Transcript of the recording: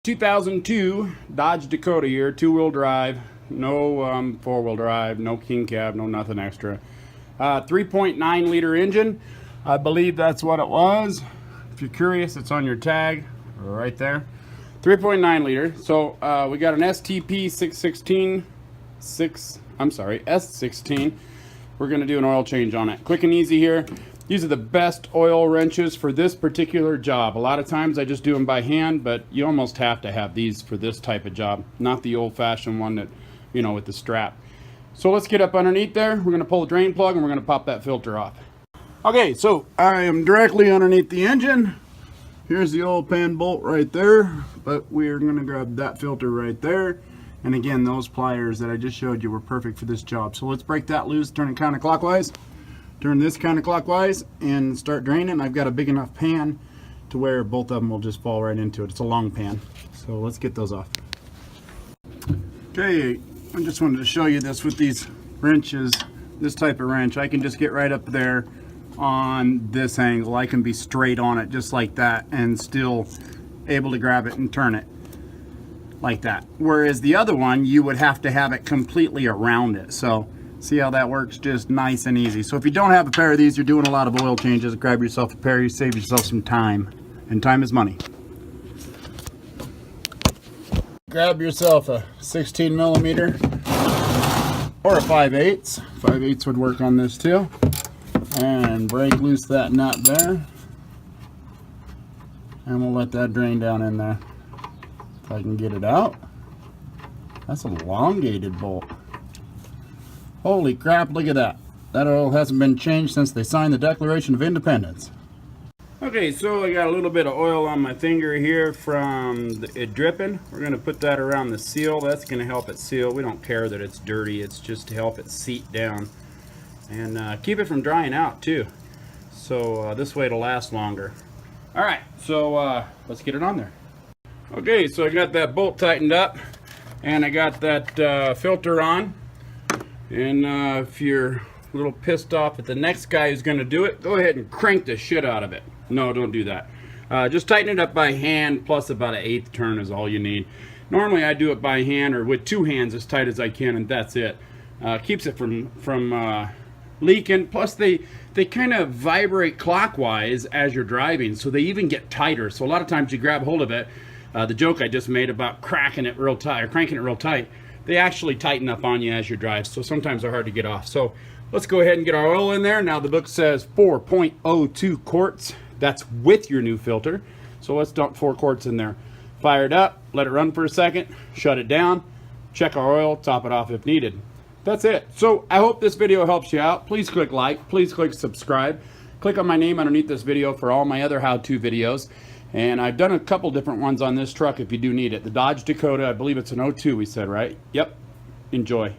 2002 Dodge Dakota here, two-wheel drive, no four-wheel drive, no king cab, no nothing extra. 3.9 liter engine. I believe that's what it was. If you're curious, it's on your tag right there. 3.9 liter. So we got an STP 616 S16. We're going to do an oil change on it. Quick and easy here. These are the best oil wrenches for this particular job. A lot of times I just do them by hand, but you almost have to have these for this type of job, not the old-fashioned one that, you know, with the strap. So let's get up underneath there. We're going to pull the drain plug and we're going to pop that filter off. Okay, so I am directly underneath the engine. Here's the oil pan bolt right there, but we're going to grab that filter right there. And again, those pliers that I just showed you were perfect for this job. So let's break that loose, turn it counterclockwise. Turn this counterclockwise and start draining. I've got a big enough pan to where both of them will just fall right into it. It's a long pan. So let's get those off. Okay, I just wanted to show you this with these wrenches. This type of wrench, I can just get right up there on this angle. I can be straight on it just like that and still able to grab it and turn it like that. Whereas the other one, you would have to have it completely around it. So see how that works? Just nice and easy. So if you don't have a pair of these, you're doing a lot of oil changes, grab yourself a pair, you save yourself some time. And time is money. Grab yourself a 16 millimeter or a 5/8. 5/8 would work on this too. And break loose that nut there. And we'll let that drain down in there. If I can get it out. That's an elongated bolt. Holy crap, look at that. That oil hasn't been changed since they signed the Declaration of Independence. Okay, so I got a little bit of oil on my finger here from it dripping. We're going to put that around the seal. That's going to help it seal. We don't care that it's dirty. It's just to help it seat down. And keep it from drying out too. So this way it'll last longer. Alright, so let's get it on there. Okay, so I got that bolt tightened up. And I got that filter on. And if you're a little pissed off at the next guy who's going to do it, go ahead and crank the shit out of it. No, don't do that. Just tighten it up by hand, plus about an 1/8 turn is all you need. Normally I do it by hand or with two hands as tight as I can, and that's it. Keeps it from leaking. Plus they kind of vibrate clockwise as you're driving, so they even get tighter. So a lot of times you grab hold of it. The joke I just made about cracking it real tight or cranking it real tight, they actually tighten up on you as you drive, so sometimes they're hard to get off. So let's go ahead and get our oil in there. Now the book says 4.02 quarts. That's with your new filter. So let's dump 4 quarts in there. Fire it up, let it run for a second, shut it down, check our oil, top it off if needed. That's it. So I hope this video helps you out. Please click like, please click subscribe. Click on my name underneath this video for all my other how-to videos. And I've done a couple different ones on this truck if you do need it. The Dodge Dakota, I believe it's an 02 we said, right? Yep. Enjoy.